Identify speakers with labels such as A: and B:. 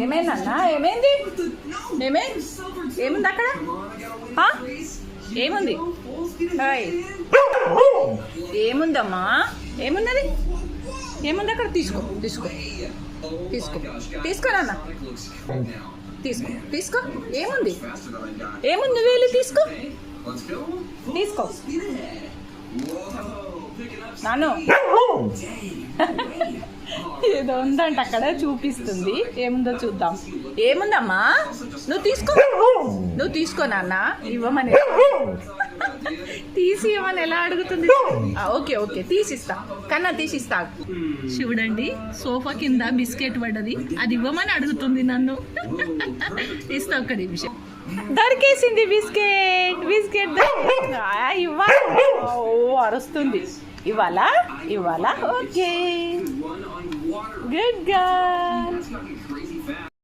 A: ఏమైందన్నా? ఏమైంది? ఏముంది అక్కడ? ఏముంది? ఏముందమ్మా? ఏమున్నది? ఏముంది అక్కడ? తీసుకో తీసుకో తీసుకో తీసుకోనన్నా, తీసుకో తీసుకో. ఏముంది? ఏముంది? వేలు తీసుకో తీసుకో. నాను ఏదో ఉందంట అక్కడ, చూపిస్తుంది. ఏముందో చూద్దాం. ఏముందమ్మా? నువ్వు తీసుకో నాన్న. ఇవ్వమని తీసి ఇవ్వమని ఎలా అడుగుతుంది? ఓకే ఓకే తీసిస్తా కన్నా, తీసిస్తా. చూడండి, సోఫా కింద బిస్కెట్ పడ్డది, అది ఇవ్వమని అడుగుతుంది నన్ను. ఇస్తా, ఒక్క నిమిషం. దొరికేసింది బిస్కెట్. బిస్కెట్ ఇవ్వాలి. ఓ అరుస్తుంది. ఇవ్వాలా? Okay, good girl.